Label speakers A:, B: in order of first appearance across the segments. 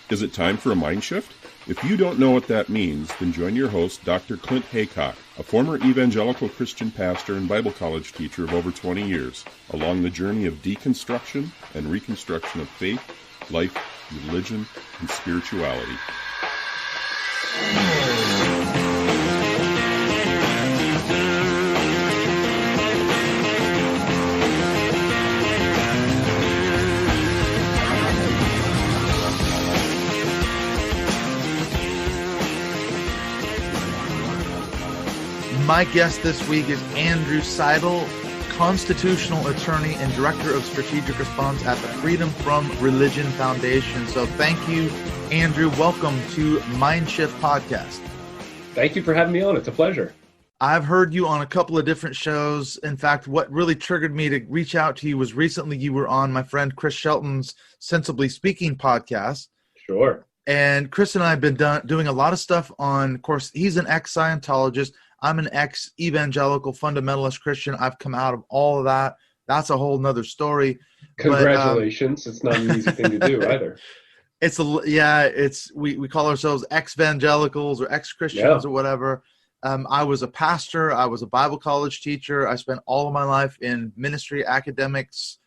A: Is it time for a mind shift? If you don't know what that means, then join your host, Dr. Clint Haycock, a former evangelical Christian pastor and Bible college teacher of over 20 years, along the journey of deconstruction and reconstruction of faith, life, religion, and spirituality.
B: My guest this week is Andrew Seidel, constitutional attorney and director of strategic response at the Freedom from Religion Foundation. So thank you, Andrew. Welcome to MindShift podcast.
C: Thank you for having me on. It's a pleasure.
B: I've heard you on a couple of different shows. In fact, what really triggered me to reach out to you was recently you were on my friend Chris Shelton's Sensibly Speaking podcast.
C: Sure.
B: And Chris and I have been doing a lot of stuff on, of course, he's an ex-Scientologist. I'm an ex-evangelical fundamentalist Christian. I've come out of all of that. That's a whole nother story.
C: Congratulations. It's not an easy thing to do either.
B: We call ourselves ex-evangelicals or ex-Christians or whatever. I was a pastor. I was a Bible college teacher. I spent all of my life in ministry, academics.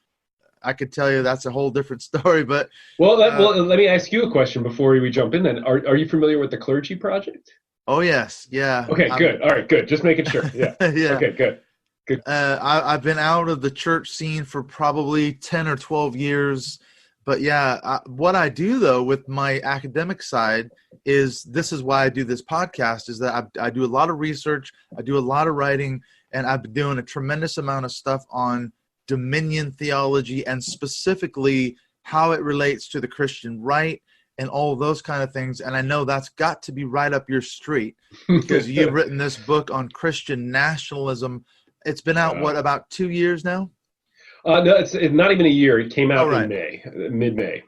B: I could tell you that's a whole different story. But
C: let me ask you a question before we jump in then. Are you familiar with the Clergy Project?
B: Oh, yes. Yeah.
C: Okay, good. All right, good. Just making sure. Yeah.
B: Yeah.
C: Okay, good.
B: I've been out of the church scene for probably 10 or 12 years. But yeah, what I do, though, with my academic side this is why I do this podcast, is that I do a lot of research, I do a lot of writing, and I've been doing a tremendous amount of stuff on dominion theology and specifically how it relates to the Christian right and all of those kind of things. And I know that's got to be right up your street because you've written this book on Christian nationalism. It's been out, about 2 years now?
C: No, it's not even a year. It came out in May, mid-May.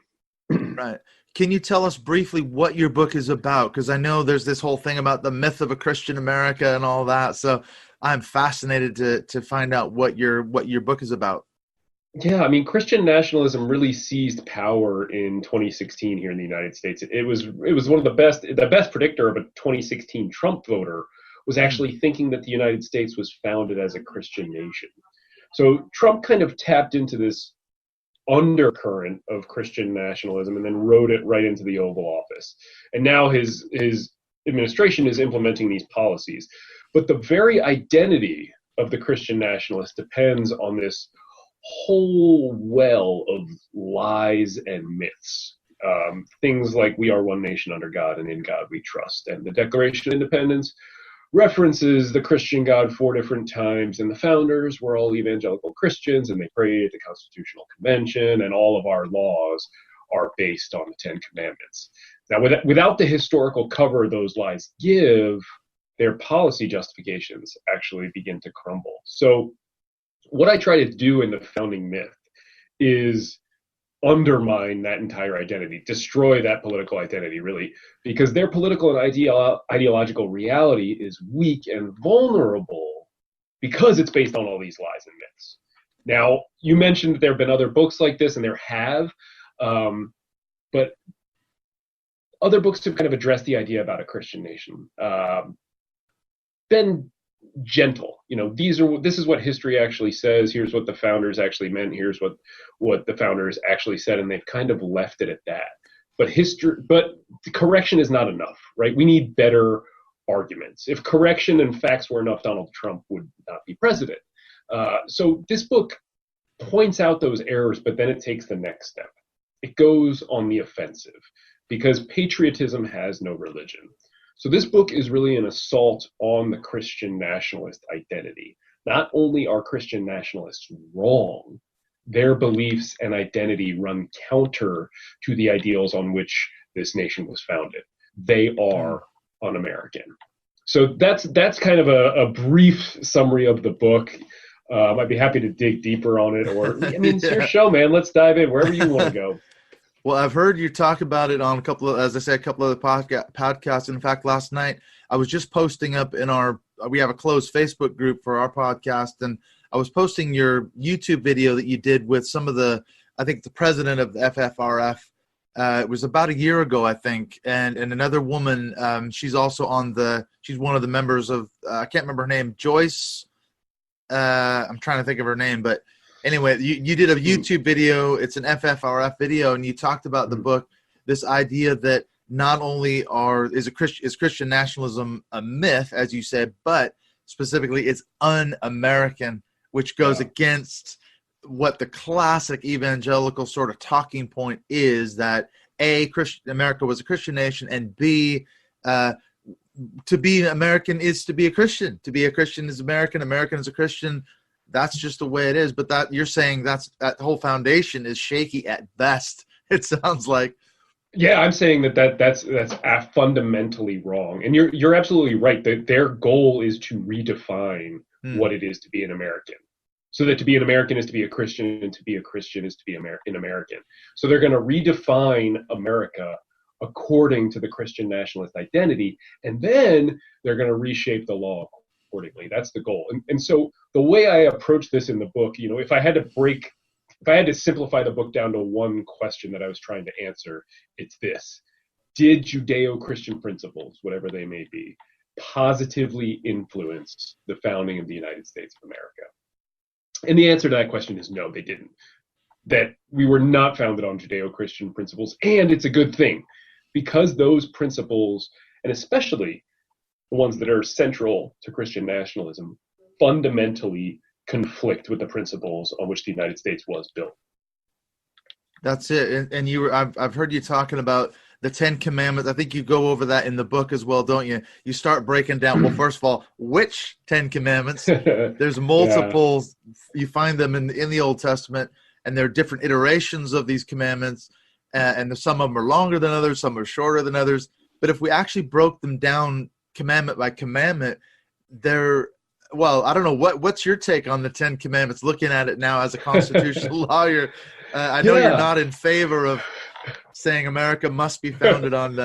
B: Right. Can you tell us briefly what your book is about? Because I know there's this whole thing about the myth of a Christian America and all that. So I'm fascinated to find out what your book is about.
C: Yeah, I mean, Christian nationalism really seized power in 2016 here in the United States. It was one of the best predictor of a 2016 Trump voter was actually thinking that the United States was founded as a Christian nation. So Trump kind of tapped into this undercurrent of Christian nationalism and then rode it right into the Oval Office. And now his administration is implementing these policies. But the very identity of the Christian nationalist depends on this whole well of lies and myths. Things like we are one nation under God and in God we trust. And the Declaration of Independence references the Christian God 4 different times. And the founders were all evangelical Christians and they prayed at the Constitutional Convention, and all of our laws are based on the 10 Commandments. Now, without the historical cover those lies give, their policy justifications actually begin to crumble. So what I try to do in the founding myth is undermine that entire identity, destroy that political identity, really, because their political and ideological reality is weak and vulnerable because it's based on all these lies and myths. Now, you mentioned that there have been other books like this, and there have, but other books have kind of addressed the idea about a Christian nation. Been gentle, this is what history actually says. Here's what the founders actually meant. Here's what the founders actually said, and they've kind of left it at that. But correction is not enough, right? We need better arguments. If correction and facts were enough, Donald Trump would not be president. So this book points out those errors, but then it takes the next step. It goes on the offensive because patriotism has no religion. So this book is really an assault on the Christian nationalist identity. Not only are Christian nationalists wrong, their beliefs and identity run counter to the ideals on which this nation was founded. They are un-American. So that's kind of a brief summary of the book. I'd be happy to dig deeper on it, or it's your show, man. Let's dive in wherever you want to go.
B: Well, I've heard you talk about it on a couple of other podcasts. In fact, last night I was just posting up we have a closed Facebook group for our podcast, and I was posting your YouTube video that you did with some of I think the president of the FFRF It was about a year ago, I think, and another woman. She's also she's one of the members of. I can't remember her name. Joyce. I'm trying to think of her name, but anyway, you did a YouTube video. It's an FFRF video, and you talked about the book. This idea that not only is Christian nationalism a myth, as you said, but specifically it's un-American, which goes against what the classic evangelical sort of talking point is, that America was a Christian nation, and B, to be American is to be a Christian. To be a Christian is American. American is a Christian. That's just the way it is. But that you're saying that whole foundation is shaky at best. It sounds like.
C: Yeah, I'm saying that's fundamentally wrong, and you're absolutely right. That their goal is to redefine what it is to be an American. So that to be an American is to be a Christian, and to be a Christian is to be an American. So they're going to redefine America according to the Christian nationalist identity, and then they're going to reshape the law accordingly. That's the goal. And so the way I approach this in the book, if I had to simplify the book down to one question that I was trying to answer, it's this: did Judeo-Christian principles, whatever they may be, positively influence the founding of the United States of America? And the answer to that question is no, they didn't. That we were not founded on Judeo-Christian principles, and it's a good thing, because those principles, and especially the ones that are central to Christian nationalism, fundamentally conflict with the principles on which the United States was built.
B: That's it. And I've heard you talking about the 10 Commandments. I think you go over that in the book as well, don't you? You start breaking down, well, first of all, which 10 Commandments? There's multiple. You find them in the Old Testament, and there are different iterations of these commandments, and some of them are longer than others, some are shorter than others. But if we actually broke them down commandment by commandment, well, I don't know, what's your take on the 10 Commandments, looking at it now as a constitutional lawyer? I know you're not in favor of saying America must be founded on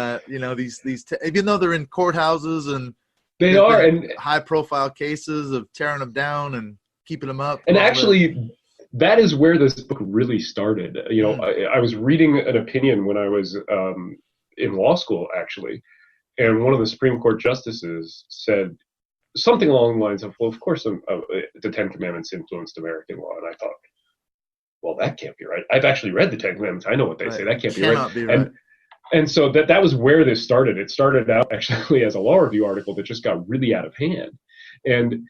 B: these even though they're in courthouses and
C: they are and
B: high profile cases of tearing them down and keeping them up.
C: And actually, that is where this book really started. I was reading an opinion when I was in law school, actually, and one of the Supreme Court justices said something along the lines of, well, of course, the 10 Commandments influenced American law. And I thought, well, that can't be right. I've actually read the 10 Commandments. I know what they say. That can't be right. And so that was where this started. It started out actually as a law review article that just got really out of hand. And,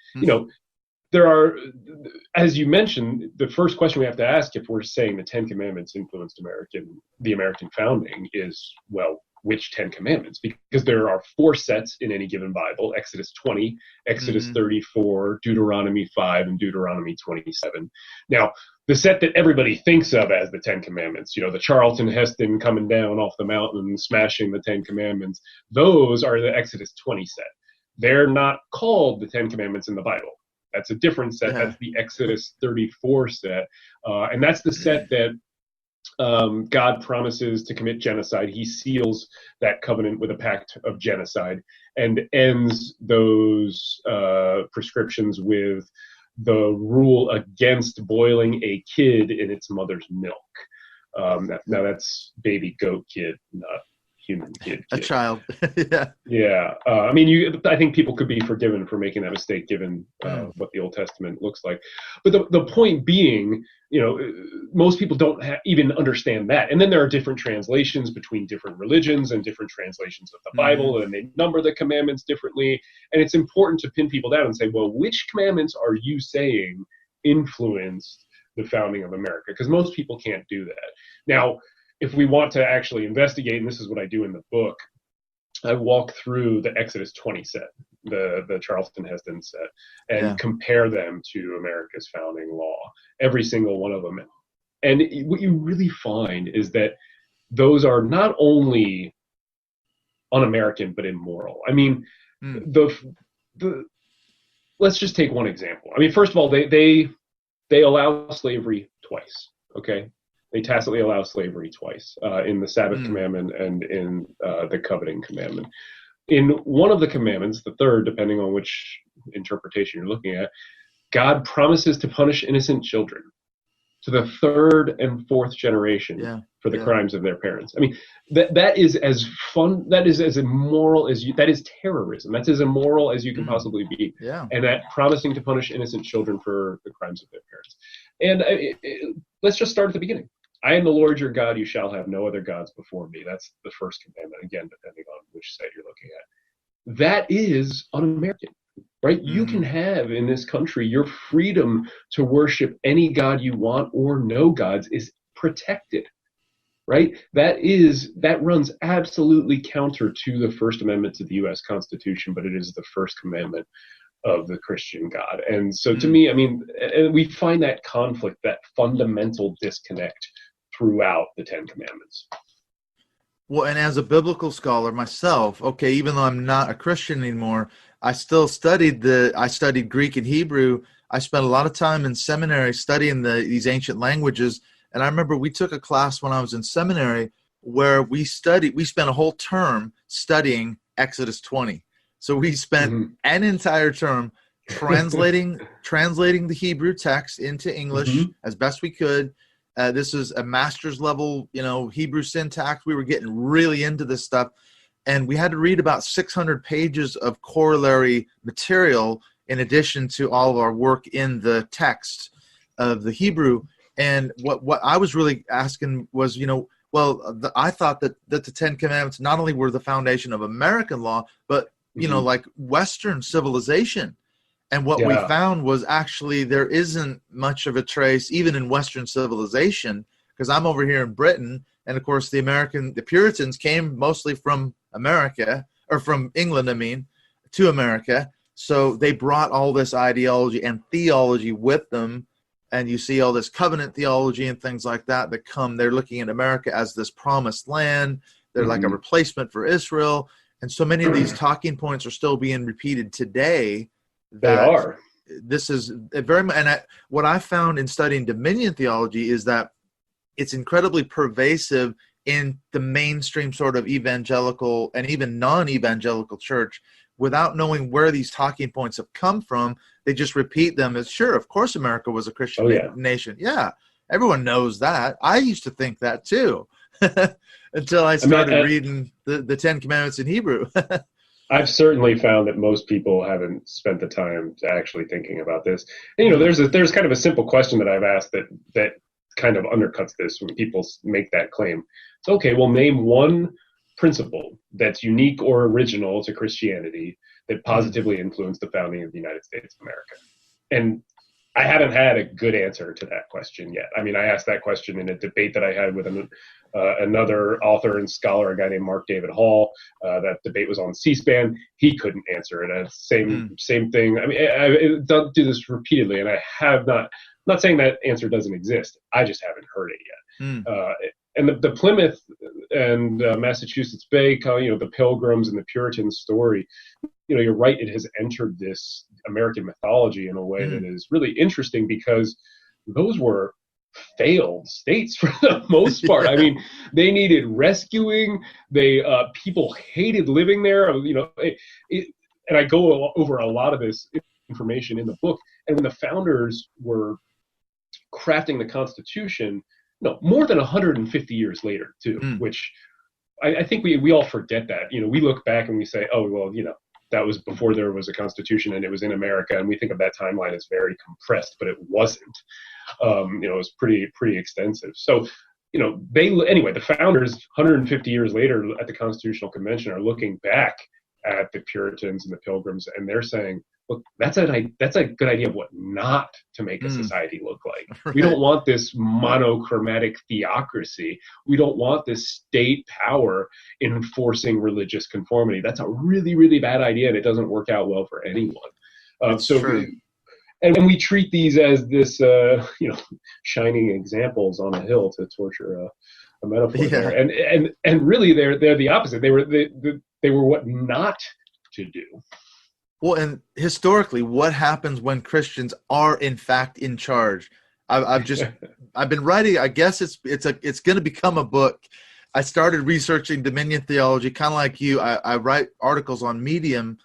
C: there are, as you mentioned, the first question we have to ask if we're saying the 10 Commandments influenced the American founding is, well, which 10 Commandments? Because there are 4 sets in any given Bible: Exodus 20, Exodus 34, Deuteronomy 5, and Deuteronomy 27. Now, the set that everybody thinks of as the 10 Commandments, the Charlton Heston coming down off the mountain and smashing the 10 Commandments, those are the Exodus 20 set. They're not called the 10 Commandments in the Bible. That's a different set. That's the Exodus 34 set. And that's the set that God promises to commit genocide. He seals that covenant with a pact of genocide and ends those prescriptions with the rule against boiling a kid in its mother's milk. Now that's baby goat kid, not human kid.
B: A child.
C: Yeah. I think people could be forgiven for making that mistake given what the Old Testament looks like. But the point being, most people don't even understand that. And then there are different translations between different religions and different translations of the Bible, and they number the commandments differently. And it's important to pin people down and say, well, which commandments are you saying influenced the founding of America? Because most people can't do that. Now, if we want to actually investigate, and this is what I do in the book, I walk through the Exodus 20 set, the Charlton Heston set, and compare them to America's founding law, every single one of them. And what you really find is that those are not only un-American, but immoral. I mean, let's just take one example. I mean, first of all, they allow slavery twice, okay? They tacitly allow slavery twice, in the Sabbath commandment and in the coveting commandment. In one of the commandments, the third, depending on which interpretation you're looking at, God promises to punish innocent children. to the third and fourth generation for the crimes of their parents. I mean, that is as fun, that is as immoral as you, that is terrorism. That's as immoral as you can possibly be.
B: Yeah.
C: And that promising to punish innocent children for the crimes of their parents. And let's just start at the beginning. I am the Lord your God, you shall have no other gods before me. That's the first commandment, again, depending on which site you're looking at. That is un-American. Right? You can have in this country your freedom to worship any God you want or no gods is protected. Right? That runs absolutely counter to the First Amendment to the U.S. Constitution, but it is the first commandment of the Christian God. And so to me, I mean, and we find that conflict, that fundamental disconnect throughout the Ten Commandments.
B: Well, and as a biblical scholar myself, okay, even though I'm not a Christian anymore, I still studied Greek and Hebrew. I spent a lot of time in seminary studying these ancient languages. And I remember we took a class when I was in seminary where we spent a whole term studying Exodus 20. So we spent an entire term translating the Hebrew text into English as best we could. This is a master's level, Hebrew syntax. We were getting really into this stuff. And we had to read about 600 pages of corollary material in addition to all of our work in the text of the Hebrew. And what I was really asking was, I thought that the Ten Commandments not only were the foundation of American law, but, like Western civilization. And what we found was actually there isn't much of a trace, even in Western civilization, because I'm over here in Britain. And of course, the Puritans came mostly from America, or from England, to America. So they brought all this ideology and theology with them. And you see all this covenant theology and things like that come. They're looking at America as this promised land. They're like a replacement for Israel. And so many of these talking points are still being repeated today.
C: They are.
B: This is very much, and what I found in studying dominion theology is that it's incredibly pervasive in the mainstream sort of evangelical and even non-evangelical church. Without knowing where these talking points have come from, they just repeat them as, sure, of course America was a Christian nation. Yeah, everyone knows that. I used to think that too until I started reading the Ten Commandments in Hebrew.
C: I've certainly found that most people haven't spent the time to actually thinking about this. And, there's kind of a simple question that I've asked that kind of undercuts this when people make that claim. It's okay, well, name one principle that's unique or original to Christianity that positively influenced the founding of the United States of America. And I haven't had a good answer to that question yet. I mean, I asked that question in a debate that I had with another author and scholar, a guy named Mark David Hall. That debate was on C-SPAN. He couldn't answer it. Same thing. I mean, I do this repeatedly, and I have not. I'm not saying that answer doesn't exist. I just haven't heard it yet. And the Plymouth and Massachusetts Bay, the Pilgrims and the Puritans story, you're right, it has entered this American mythology in a way that is really interesting because those were failed states for the most part. I mean, they needed rescuing. People hated living there. And I go over a lot of this information in the book. And when the founders were crafting the Constitution, more than 150 years later, too, which I think we all forget that. We look back and we say, oh, well, that was before there was a Constitution and it was in America. And we think of that timeline as very compressed, but it wasn't. It was pretty extensive. So, the founders 150 years later at the Constitutional Convention are looking back at the Puritans and the Pilgrims, and they're saying, look, that's a good idea of what not to make a society look like. Right. We don't want this monochromatic theocracy. We don't want this state power enforcing religious conformity. That's a really, really bad idea, and it doesn't work out well for anyone. And we treat these as this, shining examples on a hill to torture a metaphor there. And really, they're the opposite. They were what not to do.
B: Well, and historically, what happens when Christians are in fact in charge? I've been writing. I guess it's going to become a book. I started researching dominion theology, kind of like you. I write articles on Medium,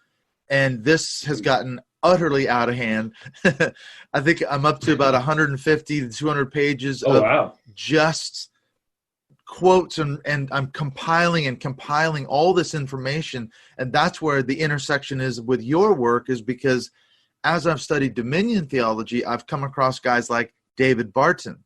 B: and this has gotten utterly out of hand. I think I'm up to about 150 to 200 pages
C: Oh,
B: of
C: wow.
B: just quotes, and I'm compiling all this information. And that's where the intersection is with your work, is because as I've studied Dominion theology, I've come across guys like David Barton,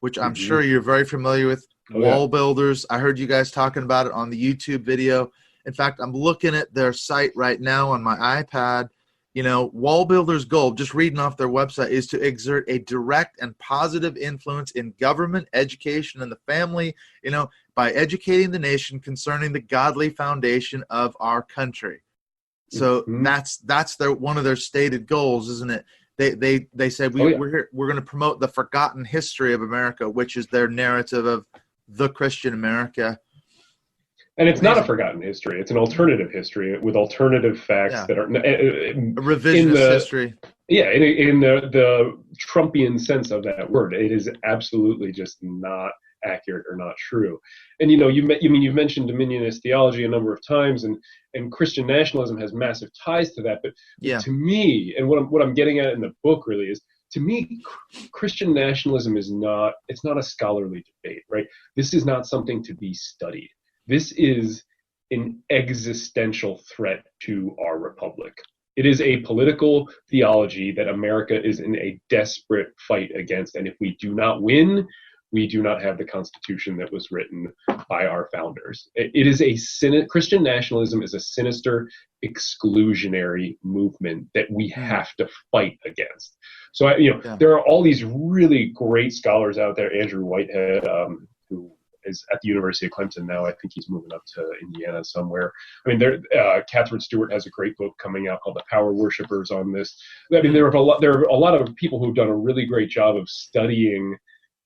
B: which I'm sure you're very familiar with. Wall Builders. I heard you guys talking about it on the YouTube video. In fact, I'm looking at their site right now on my iPad. You know, Wall Builders' goal, just reading off their website, is to exert a direct and positive influence in government, education, and the family, you know, by educating the nation concerning the godly foundation of our country. So that's their one of their stated goals, isn't it? They said we're going to promote the forgotten history of America, which is their narrative of the Christian America.
C: And it's not a forgotten history. It's an alternative history with alternative facts that are
B: a revisionist history.
C: Yeah, in the Trumpian sense of that word, it is absolutely just not accurate or not true. And you know, you've mentioned dominionist theology a number of times, and Christian nationalism has massive ties to that. But to me, and what I'm getting at in the book really is, to me, Christian nationalism is not a scholarly debate, right? This is not something to be studied. This is an existential threat to our republic. It is a political theology that America is in a desperate fight against. And if we do not win, we do not have the Constitution that was written by our founders. It is Christian nationalism is a sinister, exclusionary movement that we have to fight against. So, there are all these really great scholars out there. Andrew Whitehead, who is at the University of Clemson now. I think he's moving up to Indiana somewhere. I mean, Catherine Stewart has a great book coming out called The Power Worshippers on this. I mean, there are a lot of people who've done a really great job of studying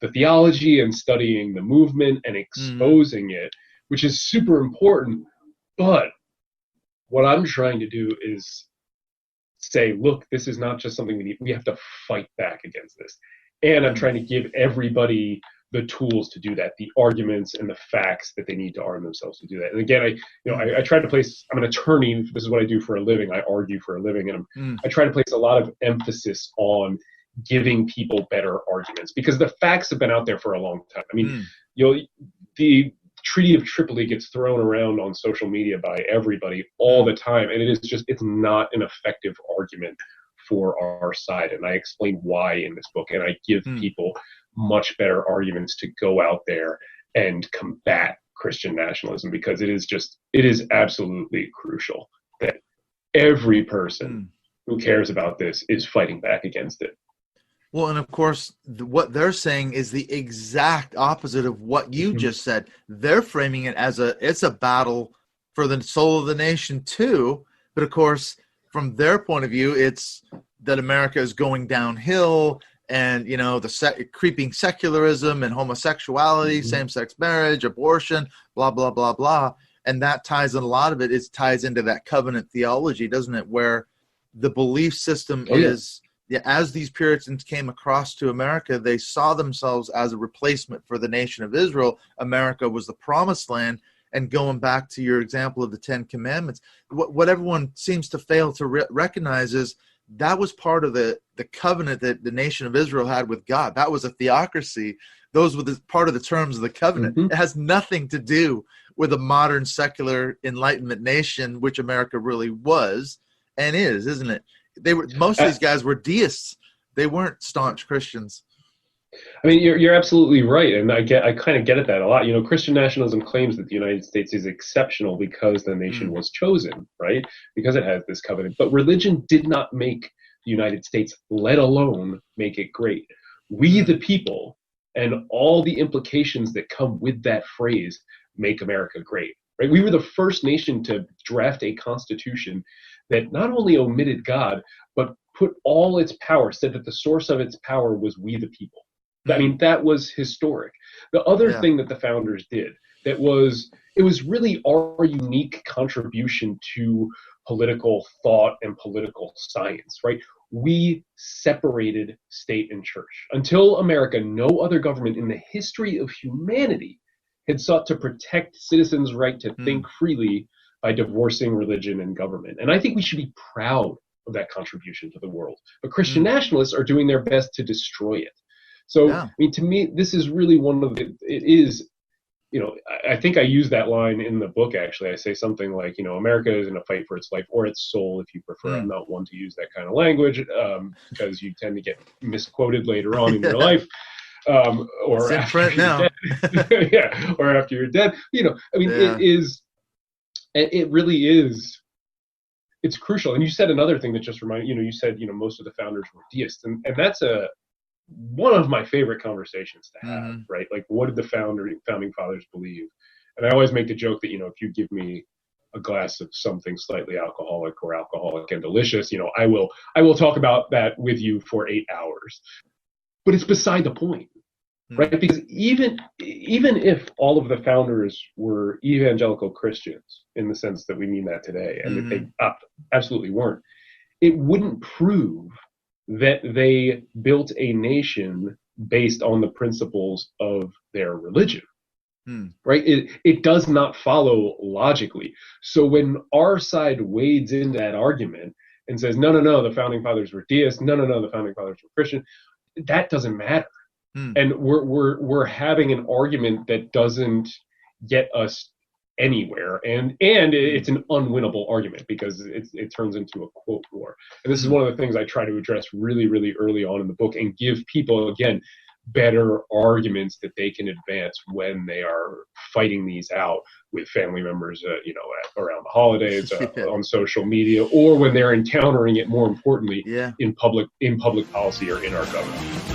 C: the theology and studying the movement and exposing it, which is super important. But what I'm trying to do is say, look, this is not just something we have to fight back against this. And I'm trying to give everybody the tools to do that, the arguments and the facts that they need to arm themselves to do that. And again, I try to place, I'm an attorney, this is what I do for a living, I argue for a living, and I try to place a lot of emphasis on giving people better arguments, because the facts have been out there for a long time. I mean, the Treaty of Tripoli gets thrown around on social media by everybody all the time, and it's not an effective argument for our side. And I explain why in this book, and I give people much better arguments to go out there and combat Christian nationalism, because it is absolutely crucial that every person who cares about this is fighting back against it.
B: Well, and of course, what they're saying is the exact opposite of what you just said. They're framing it as it's a battle for the soul of the nation too. But of course, from their point of view, it's that America is going downhill, and the creeping secularism and homosexuality, same-sex marriage, abortion, blah blah blah blah, and that ties in a lot of it. It ties into that covenant theology, doesn't it? Where the belief system is. Yeah, as these Puritans came across to America, they saw themselves as a replacement for the nation of Israel. America was the promised land. And going back to your example of the Ten Commandments, what everyone seems to fail to recognize is that was part of the covenant that the nation of Israel had with God. That was a theocracy. Those were part of the terms of the covenant. It has nothing to do with a modern secular Enlightenment nation, which America really was and is, isn't it? Most of these guys were deists. They weren't staunch Christians.
C: I mean, you're absolutely right, and I kind of get at that a lot. Christian nationalism claims that the United States is exceptional because the nation was chosen, right? Because it has this covenant. But religion did not make the United States, let alone make it great. We, the people, and all the implications that come with that phrase, make America great. Right? We were the first nation to draft a constitution that not only omitted God, but put all its power, said that the source of its power was we the people. I mean, that was historic. The other thing that the founders did, it was really our unique contribution to political thought and political science, right? We separated state and church. Until America, no other government in the history of humanity had sought to protect citizens' right to think freely by divorcing religion and government. And I think we should be proud of that contribution to the world. But Christian nationalists are doing their best to destroy it. So, I mean, to me, this is really one of the, it is, I think I use that line in the book, actually. I say something like, America is in a fight for its life or its soul, if you prefer. I'm not one to use that kind of language because you tend to get misquoted later on in your life. Or
B: it's in print now.
C: Yeah, or after you're dead. It really is. It's crucial. And you said another thing that just reminded, you said, most of the founders were deists. And that's one of my favorite conversations to have, right? Like, what did the founding fathers believe? And I always make the joke that, if you give me a glass of something slightly alcoholic or alcoholic and delicious, I will talk about that with you for 8 hours. But it's beside the point, right? Because even if all of the founders were evangelical Christians in the sense that we mean that today, and if they absolutely weren't, it wouldn't prove that they built a nation based on the principles of their religion, right? It does not follow logically. So when our side wades into that argument and says, no, the founding fathers were deists, no, the founding fathers were Christian, that doesn't matter. And we're having an argument that doesn't get us anywhere, and it's an unwinnable argument because it turns into a quote war. And this is one of the things I try to address really, really early on in the book, and give people, again, better arguments that they can advance when they are fighting these out with family members, around the holidays, on social media, or when they're encountering it, more importantly, in public policy or in our government.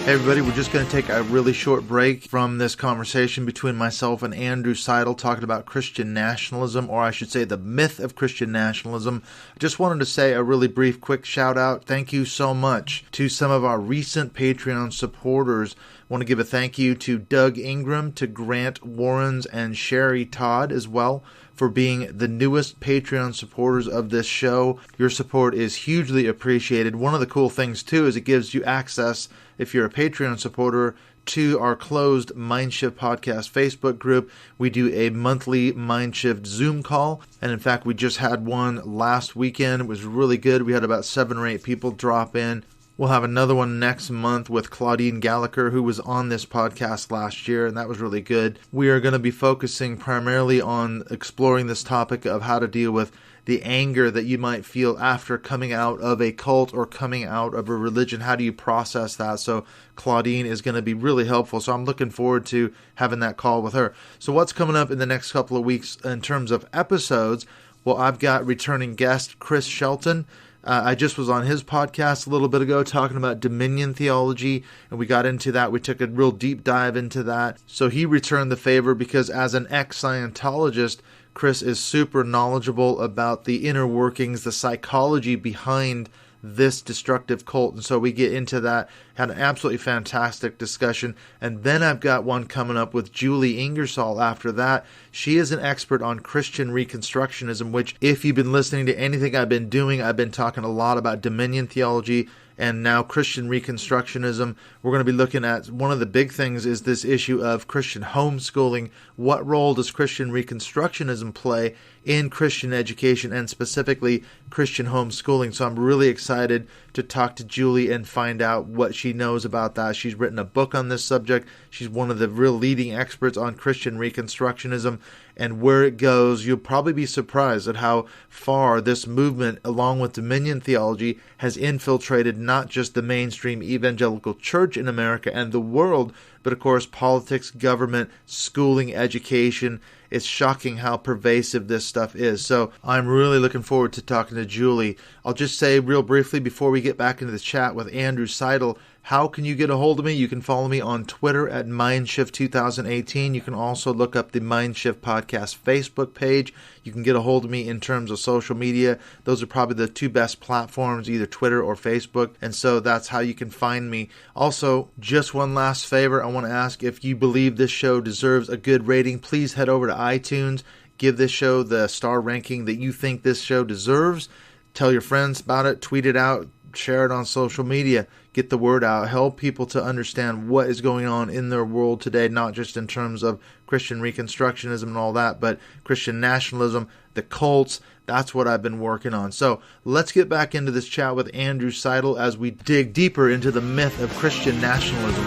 B: Hey everybody, we're just going to take a really short break from this conversation between myself and Andrew Seidel talking about Christian nationalism, or I should say the myth of Christian nationalism. I just wanted to say a really brief, quick shout out. Thank you so much to some of our recent Patreon supporters. I want to give a thank you to Doug Ingram, to Grant Warrens, and Sherry Todd as well for being the newest Patreon supporters of this show. Your support is hugely appreciated. One of the cool things too is it gives you access, if you're a Patreon supporter, to our closed MindShift podcast Facebook group. We do a monthly MindShift Zoom call, and in fact we just had one last weekend. It was really good. We had about 7 or 8 people drop in. We'll have another one next month with Claudine Gallagher, who was on this podcast last year, and that was really good. We are going to be focusing primarily on exploring this topic of how to deal with the anger that you might feel after coming out of a cult or coming out of a religion. How do you process that? So Claudine is going to be really helpful. So I'm looking forward to having that call with her. So what's coming up in the next couple of weeks in terms of episodes? Well, I've got returning guest Chris Shelton. I just was on his podcast a little bit ago talking about dominion theology, and we got into that. We took a real deep dive into that. So he returned the favor because as an ex-Scientologist, Chris is super knowledgeable about the inner workings, the psychology behind this destructive cult. And so we get into that, had an absolutely fantastic discussion. And then I've got one coming up with Julie Ingersoll after that. She is an expert on Christian Reconstructionism, which if you've been listening to anything I've been doing, I've been talking a lot about dominion theology and now Christian Reconstructionism. We're going to be looking at one of the big things is this issue of Christian homeschooling. What role does Christian Reconstructionism play in Christian education and specifically Christian homeschooling? So I'm really excited to talk to Julie and find out what she knows about that. She's written a book on this subject. She's one of the real leading experts on Christian Reconstructionism. And where it goes, you'll probably be surprised at how far this movement, along with dominion theology, has infiltrated not just the mainstream evangelical church in America and the world, but of course politics, government, schooling, education. It's shocking how pervasive this stuff is. So I'm really looking forward to talking to Julie. I'll just say real briefly before we get back into the chat with Andrew Seidel, how can you get a hold of me? You can follow me on Twitter at MindShift 2018. You can also look up the MindShift Podcast Facebook page. You can get a hold of me in terms of social media. Those are probably the 2 best platforms, either Twitter or Facebook. And so that's how you can find me. Also, just one last favor. I want to ask, if you believe this show deserves a good rating, please head over to iTunes. Give this show the star ranking that you think this show deserves. Tell your friends about it. Tweet it out. share it on social media, get the word out, help people to understand what is going on in their world today, not just in terms of Christian Reconstructionism and all that, but Christian nationalism, the cults. That's what I've been working on. So let's get back into this chat with Andrew Seidel as we dig deeper into the myth of Christian nationalism.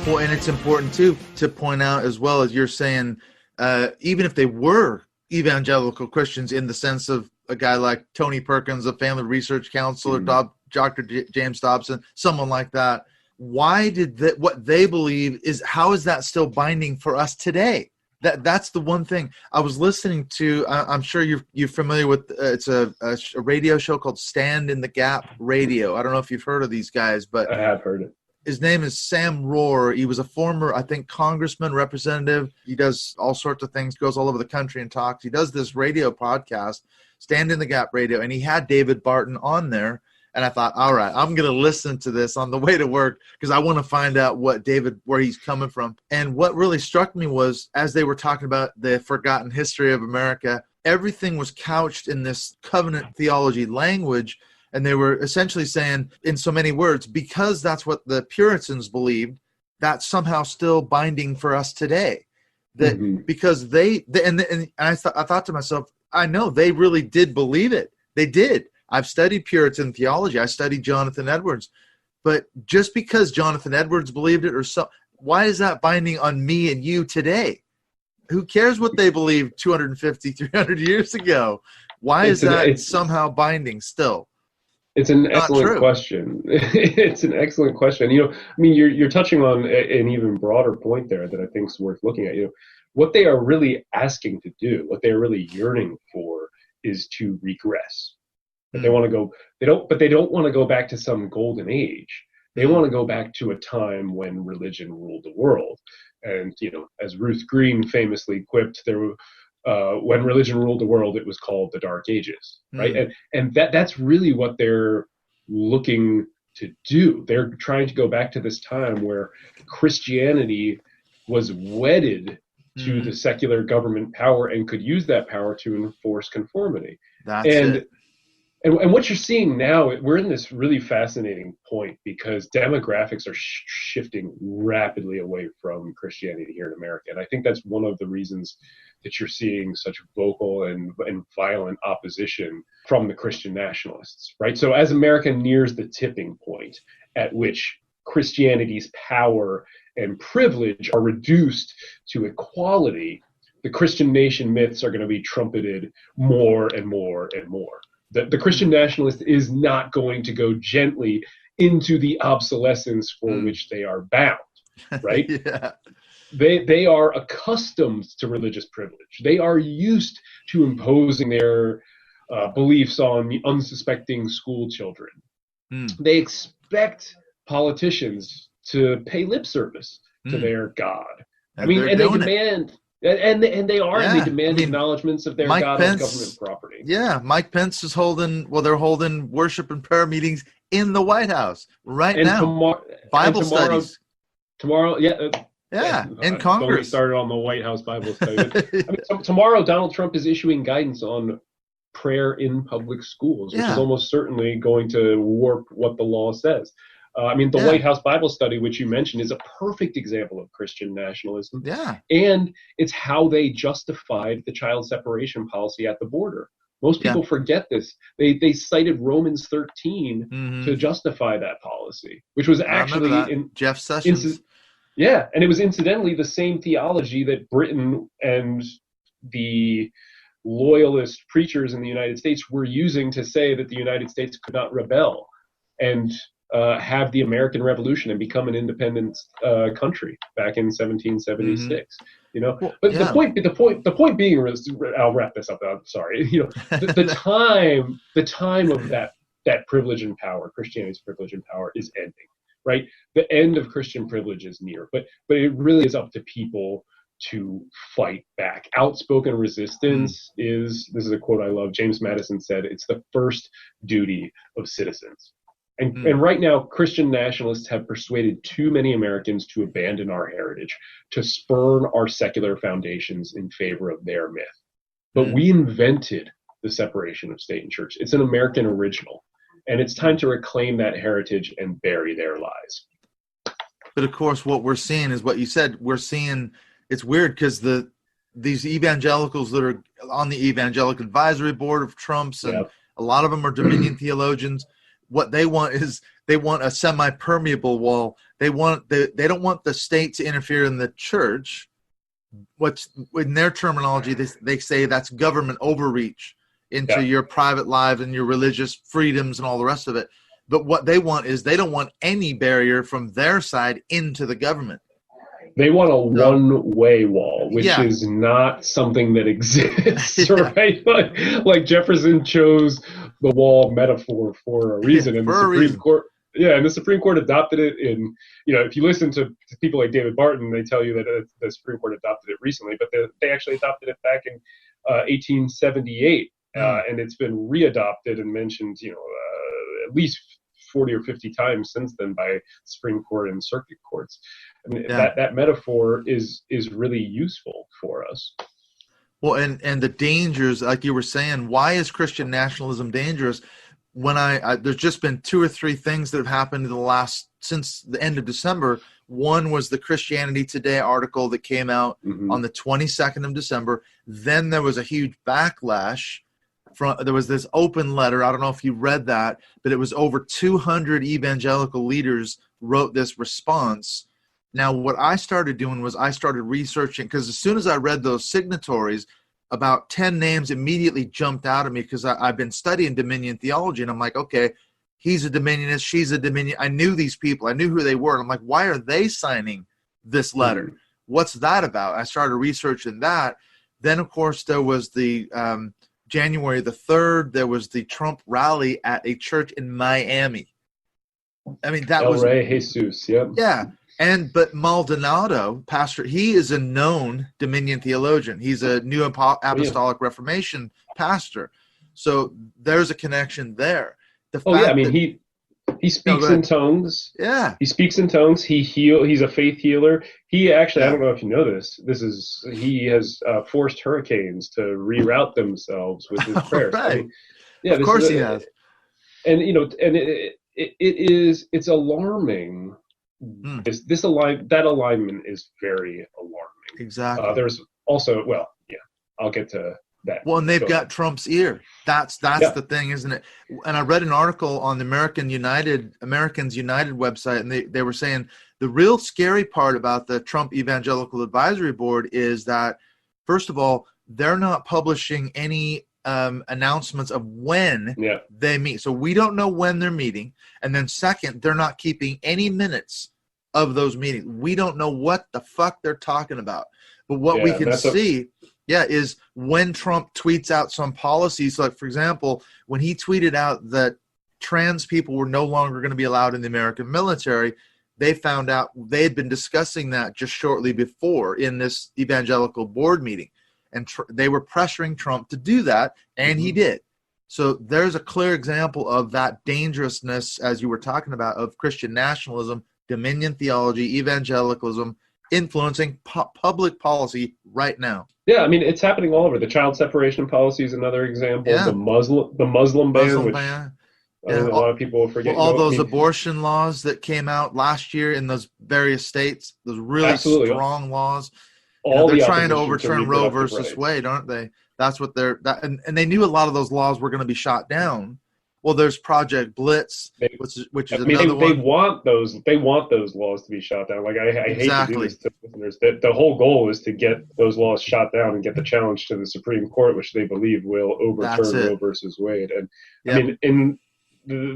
B: Well, and it's important, too, to point out as well, as you're saying, even if they were evangelical Christians in the sense of a guy like Tony Perkins, a family research counselor, Dr. James Dobson, someone like that, why did what they believe how is that still binding for us today? That's the one thing. I was listening to, I'm sure you're familiar with, it's a radio show called Stand in the Gap Radio. I don't know if you've heard of these guys, but
C: I have heard it.
B: His name is Sam Rohr. He was a former, I think, congressman, representative. He does all sorts of things, goes all over the country and talks. He does this radio podcast, Stand in the Gap Radio, and he had David Barton on there. And I thought, all right, I'm going to listen to this on the way to work because I want to find out where he's coming from. And what really struck me was, as they were talking about the forgotten history of America, everything was couched in this covenant theology language. And they were essentially saying, in so many words, because that's what the Puritans believed, that's somehow still binding for us today. That because I thought to myself, I know they really did believe it. They did. I've studied Puritan theology. I studied Jonathan Edwards. But just because Jonathan Edwards believed it, why is that binding on me and you today? Who cares what they believed 250, 300 years ago? Why is that somehow binding still?
C: It's an excellent question. It's an excellent question. You're touching on an even broader point there that I think is worth looking at. What they are really asking to do, what they are really yearning for, is to regress. But they want to go. They don't want to go back to some golden age. They want to go back to a time when religion ruled the world. And as Ruth Green famously quipped, when religion ruled the world, it was called the Dark Ages, right? And that's really what they're looking to do. They're trying to go back to this time where Christianity was wedded to the secular government power and could use that power to enforce conformity. And what you're seeing now, we're in this really fascinating point because demographics are shifting rapidly away from Christianity here in America. And I think that's one of the reasons that you're seeing such vocal and violent opposition from the Christian nationalists, right? So as America nears the tipping point at which Christianity's power and privilege are reduced to equality, the Christian nation myths are going to be trumpeted more and more and more. The Christian nationalist is not going to go gently into the obsolescence for which they are bound, right?
B: Yeah.
C: They are accustomed to religious privilege. They are used to imposing their beliefs on unsuspecting school children. They expect politicians to pay lip service to their God.
B: And
C: they demand. And they are.
B: Yeah.
C: They demand acknowledgements of their God as government property.
B: Yeah, Mike Pence is they're holding worship and prayer meetings in the White House now. Bible studies.
C: Tomorrow,
B: in Congress.
C: Don't get started on the White House Bible study. Tomorrow, Donald Trump is issuing guidance on prayer in public schools, which is almost certainly going to warp what the law says. The White House Bible study, which you mentioned, is a perfect example of Christian nationalism.
B: Yeah.
C: And it's how they justified the child separation policy at the border. Most people forget this. They cited Romans 13 to justify that policy, which was actually in
B: Jeff Sessions.
C: And it was incidentally the same theology that Britain and the loyalist preachers in the United States were using to say that the United States could not rebel and have the American Revolution and become an independent country back in 1776. The point being, I'll wrap this up. I'm sorry. The time of that privilege and power, Christianity's privilege and power, is ending. Right, the end of Christian privilege is near, but it really is up to people to fight back. Outspoken resistance this is a quote I love. James Madison said, "It's the first duty of citizens." And right now, Christian nationalists have persuaded too many Americans to abandon our heritage, to spurn our secular foundations in favor of their myth. But we invented the separation of state and church. It's an American original. And it's time to reclaim that heritage and bury their lies.
B: But of course, what we're seeing is what you said. We're seeing, it's weird because these evangelicals that are on the Evangelical Advisory Board of Trump's, and a lot of them are Dominion theologians. What they want is they want a semi-permeable wall. They don't want the state to interfere in the church. What's in their terminology, they say that's government overreach into your private life and your religious freedoms and all the rest of it. But what they want is they don't want any barrier from their side into the government.
C: They want a one-way wall, which is not something that exists, right? Like Jefferson chose the wall metaphor for a reason, and the Supreme Court. Yeah, and the Supreme Court adopted it in, if you listen to people like David Barton, they tell you that the Supreme Court adopted it recently, but they actually adopted it back in 1878. And it's been readopted and mentioned, at least 40 or 50 times since then by Supreme Court and circuit courts. I mean, that metaphor is really useful for us.
B: Well, and the dangers, like you were saying, why is Christian nationalism dangerous? When there's just been 2 or 3 things that have happened since the end of December. One was the Christianity Today article that came out on the 22nd of December. Then there was a huge backlash. There was this open letter. I don't know if you read that, but it was over 200 evangelical leaders wrote this response. Now, what I started doing was I started researching, because as soon as I read those signatories, about 10 names immediately jumped out at me because I've been studying Dominion theology, and I'm like, okay, he's a Dominionist, she's a Dominion. I knew these people. I knew who they were. And I'm like, why are they signing this letter? What's that about? I started researching that. Then, of course, there was the January the 3rd, there was the Trump rally at a church in Miami. I mean, that was... El
C: Rey Jesus, yep.
B: Yeah. But Maldonado, pastor, he is a known Dominion theologian. He's a New Apostolic Reformation pastor. So there's a connection there.
C: He speaks in tongues.
B: Yeah.
C: He speaks in tongues. He's a faith healer. He actually, I don't know if you know this, he has forced hurricanes to reroute themselves with his prayers.
B: Right.
C: I mean,
B: of course he has.
C: And, it's alarming. That alignment is very alarming.
B: Exactly.
C: There's also, I'll get to that.
B: Well, and they've got Trump's ear. That's the thing, isn't it? And I read an article on the Americans United website, and they were saying the real scary part about the Trump Evangelical Advisory Board is that, first of all, they're not publishing any announcements of when they meet. So we don't know when they're meeting. And then second, they're not keeping any minutes of those meetings. We don't know what the fuck they're talking about. But what we can see is when Trump tweets out some policies, like, for example, when he tweeted out that trans people were no longer going to be allowed in the American military, they found out they had been discussing that just shortly before in this evangelical board meeting. And they were pressuring Trump to do that, and he did. So there's a clear example of that dangerousness, as you were talking about, of Christian nationalism, Dominion theology, evangelicalism, influencing public policy right now.
C: Yeah, I mean, it's happening all over. The child separation policy is another example.
B: Yeah.
C: The Muslim ban, which a lot of people forget.
B: All those abortion laws that came out last year in those various states, those really strong laws. They're trying to overturn Roe versus Wade, aren't they? That's what and they knew a lot of those laws were going to be shot down. Well, there's Project Blitz, which is another one.
C: They want those laws to be shot down. Like I hate to do this to listeners. The whole goal is to get those laws shot down and get the challenge to the Supreme Court, which they believe will overturn Roe versus Wade. And I mean,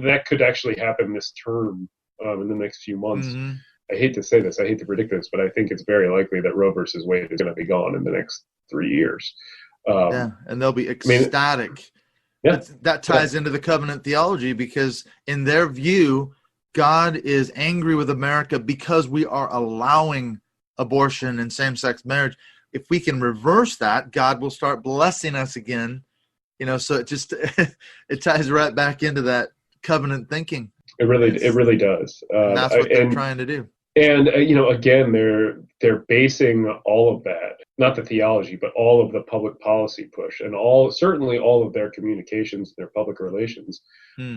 C: that could actually happen this term in the next few months. Mm-hmm. I hate to say this, I hate to predict this, but I think it's very likely that Roe versus Wade is going to be gone in the next 3 years.
B: And they'll be ecstatic. That ties into the covenant theology, because in their view, God is angry with America because we are allowing abortion and same-sex marriage. If we can reverse that, God will start blessing us again. So it just it ties right back into that covenant thinking.
C: It really does.
B: And that's what they're trying to do.
C: And again, they're basing all of that, not the theology, but all of the public policy push, and certainly all of their communications, their public relations,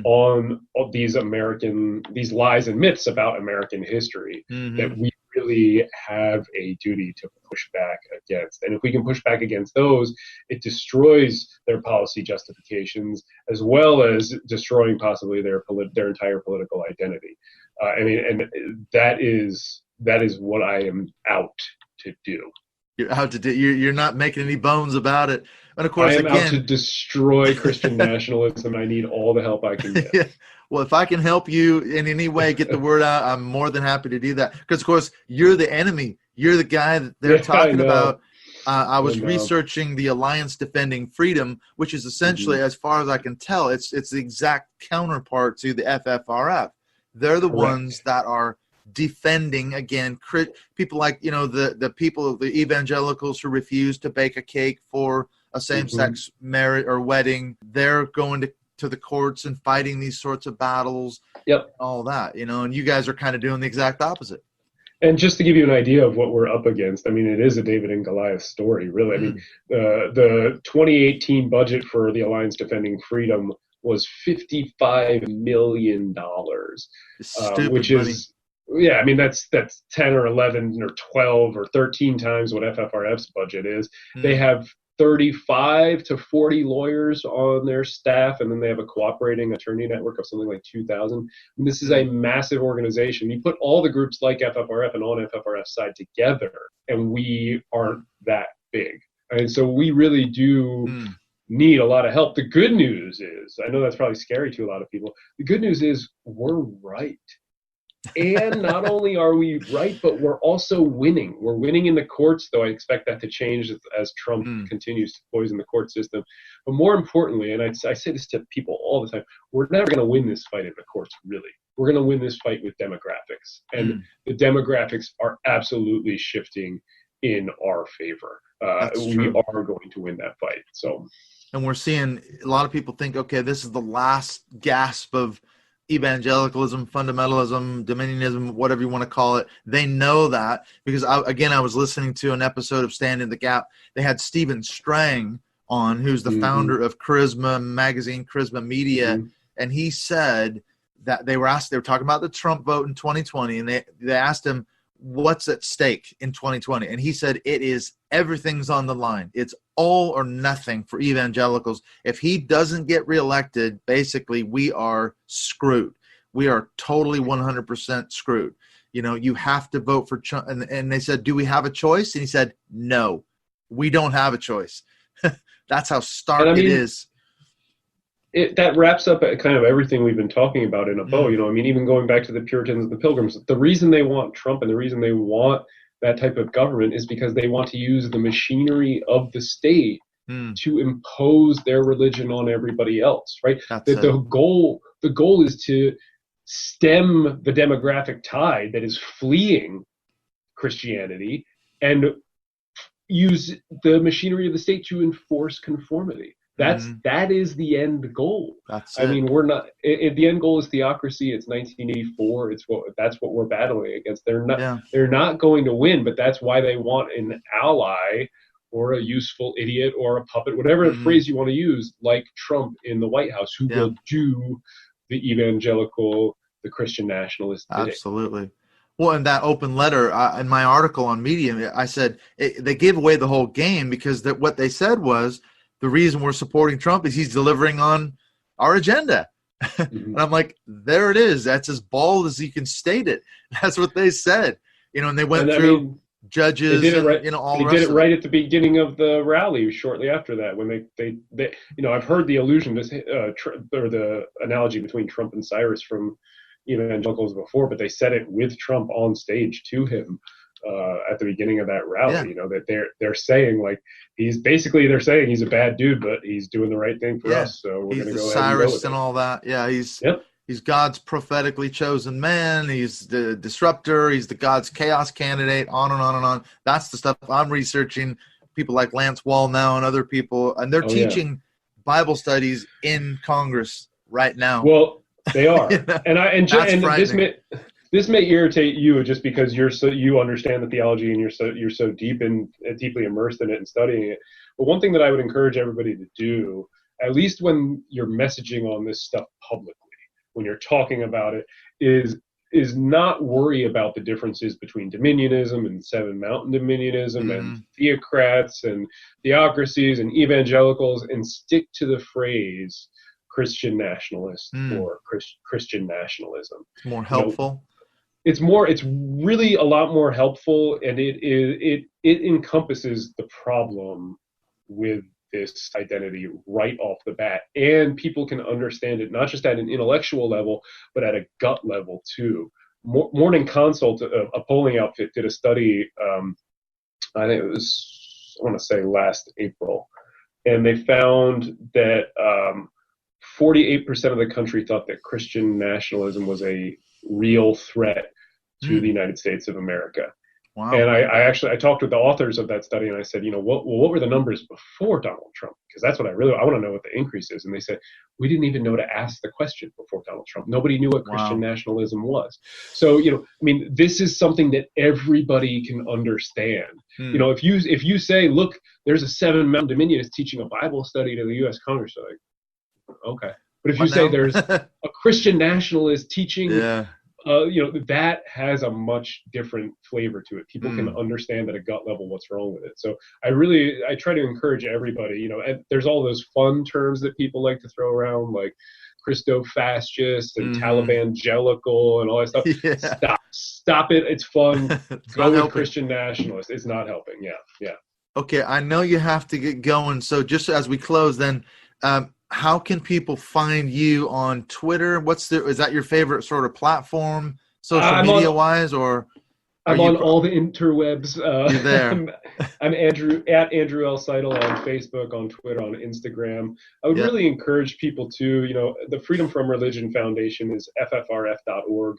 C: on these lies and myths about American history that we really have a duty to push back against. And if we can push back against those, it destroys their policy justifications as well as destroying possibly their entire political identity. And that is what I am out to do.
B: You're out to do. You're not making any bones about it. And of course,
C: I am out to destroy Christian nationalism. I need all the help I can get.
B: Yeah. Well, if I can help you in any way get the word out, I'm more than happy to do that. Because, of course, you're the enemy. You're the guy that they're talking about. I was researching the Alliance Defending Freedom, which is essentially, as far as I can tell, it's the exact counterpart to the FFRF. They're the ones that are defending, again, people like, the people, the evangelicals who refuse to bake a cake for a same-sex marriage or wedding. They're going to the courts and fighting these sorts of battles.
C: Yep.
B: All that, and you guys are kind of doing the exact opposite.
C: And just to give you an idea of what we're up against, I mean, it is a David and Goliath story, really. I mean, the 2018 budget for the Alliance Defending Freedom was $55 million, which is, I mean, that's 10 or 11 or 12 or 13 times what FFRF's budget is. They have 35 to 40 lawyers on their staff, and then they have a cooperating attorney network of something like 2,000. And this is a massive organization. You put all the groups like FFRF and on FFRF's side together, and we aren't that big. And so we really do need a lot of help. The good news is, I know that's probably scary to a lot of people, the good news is we're right. And not only are we right, but we're also winning. We're winning in the courts, though I expect that to change as Trump continues to poison the court system. But more importantly, and I say this to people all the time, we're never going to win this fight in the courts, really. We're going to win this fight with demographics. And the demographics are absolutely shifting in our favor. We are going to win that fight.
B: And we're seeing a lot of people think, okay, this is the last gasp of evangelicalism, fundamentalism, dominionism, whatever you want to call it. They know that because I was listening to an episode of Stand in the Gap. They had Stephen Strang on, who's the founder of Charisma Magazine, Charisma Media. And he said that they were talking about the Trump vote in 2020. And they asked him, what's at stake in 2020? And he said, everything's on the line. It's all or nothing for evangelicals. If he doesn't get reelected, basically we are screwed. We are totally 100% screwed. You have to vote for Trump. And they said, do we have a choice? And he said, no, we don't have a choice. That's how stark it is.
C: That wraps up kind of everything we've been talking about in a bow. I mean, even going back to the Puritans and the Pilgrims, the reason they want Trump and the reason they want that type of government is because they want to use the machinery of the state to impose their religion on everybody else, right? The goal is to stem the demographic tide that is fleeing Christianity and use the machinery of the state to enforce conformity. That is the end goal. I mean, we're not. The end goal is theocracy. It's 1984. That's what we're battling against. They're not going to win, but that's why they want an ally or a useful idiot or a puppet, whatever the phrase you want to use, like Trump in the White House, who will do the evangelical, the Christian nationalist.
B: Absolutely. Well, in that open letter, in my article on Medium, I said they gave away the whole game because what they said was, the reason we're supporting Trump is he's delivering on our agenda. And I'm like, there it is. That's as bald as you can state it. That's what they said. And they went through judges
C: they did it right,
B: and all
C: they
B: the
C: did
B: rest
C: it right at the beginning of the rally shortly after that when they I've heard the allusion to or the analogy between Trump and Cyrus from evangelicals before, but they said it with Trump on stage to him at the beginning of that rally. That they're saying they're saying he's a bad dude, but he's doing the right thing for us. So we're going to go ahead
B: Cyrus and all that. Yeah, he's God's prophetically chosen man. He's the disruptor. He's the God's chaos candidate. On and on and on. That's the stuff I'm researching. People like Lance Wall now and other people, and they're teaching Bible studies in Congress right now.
C: Well, they are, this may irritate you just because you understand the theology and you're so deeply immersed in it and studying it. But one thing that I would encourage everybody to do, at least when you're messaging on this stuff publicly, when you're talking about it, is not worry about the differences between dominionism and Seven Mountain dominionism and theocrats and theocracies and evangelicals, and stick to the phrase Christian nationalist or Christian nationalism.
B: It's more helpful.
C: It's really a lot more helpful, and it encompasses the problem with this identity right off the bat, and people can understand it not just at an intellectual level, but at a gut level too. Morning Consult, a polling outfit, did a study. I think it was, I want to say last April, and they found that 48% of the country thought that Christian nationalism was a real threat to the United States of America.
B: Wow.
C: And I talked with the authors of that study, and I said, what were the numbers before Donald Trump? Because that's what I want to know what the increase is. And they said, we didn't even know to ask the question before Donald Trump. Nobody knew what Christian nationalism was. So, this is something that everybody can understand. If you say, look, there's a Seven Mountain Dominionist teaching a Bible study to the U.S. Congress, they're like, okay. But if you say there's a Christian nationalist teaching that has a much different flavor to it. People can understand at a gut level what's wrong with it. So I try to encourage everybody, and there's all those fun terms that people like to throw around, like Christo-fascist and Talibangelical and all that stuff. Yeah. Stop it. It's fun. Go with Christian nationalist. It's not helping. Yeah.
B: Okay. I know you have to get going. So just as we close then, how can people find you on Twitter? Is that your favorite sort of platform, social media wise, or?
C: I'm on all the interwebs.
B: You're there.
C: I'm Andrew L. Seidel on Facebook, on Twitter, on Instagram. I would really encourage people to, the Freedom from Religion Foundation is ffrf.org.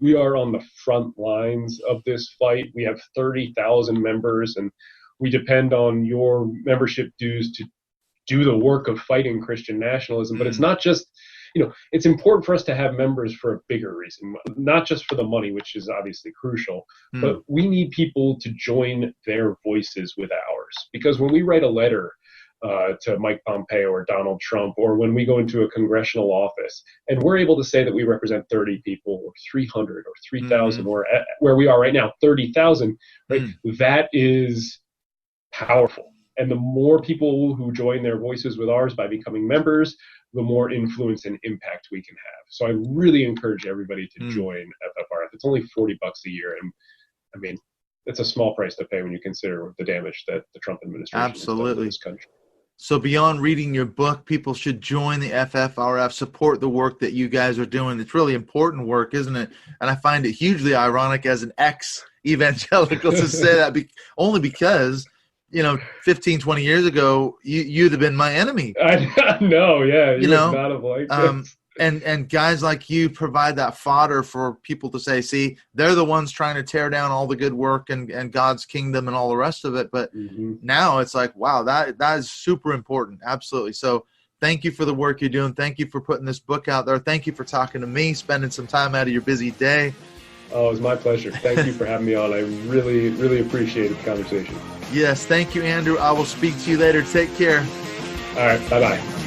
C: We are on the front lines of this fight. We have 30,000 members, and we depend on your membership dues to do the work of fighting Christian nationalism. But it's not just, it's important for us to have members for a bigger reason, not just for the money, which is obviously crucial, but we need people to join their voices with ours. Because when we write a letter to Mike Pompeo or Donald Trump, or when we go into a congressional office and we're able to say that we represent 30 people or 300 or 3,000 or where we are right now, 30,000, right? That is powerful. And the more people who join their voices with ours by becoming members, the more influence and impact we can have. So I really encourage everybody to join FFRF. It's only $40 a year. And I mean, it's a small price to pay when you consider the damage that the Trump administration has done to this country.
B: So beyond reading your book, people should join the FFRF, support the work that you guys are doing. It's really important work, isn't it? And I find it hugely ironic as an ex-evangelical to say that only because 15, 20 years ago, you'd have been my enemy.
C: I know, yeah. You would not have liked it.
B: And guys like you provide that fodder for people to say, see, they're the ones trying to tear down all the good work and God's kingdom and all the rest of it. But now it's like, wow, that is super important. Absolutely. So thank you for the work you're doing. Thank you for putting this book out there. Thank you for talking to me, spending some time out of your busy day.
C: Oh, it was my pleasure. Thank you for having me on. I really, really appreciated the conversation.
B: Yes, thank you, Andrew. I will speak to you later. Take care.
C: All right, bye-bye.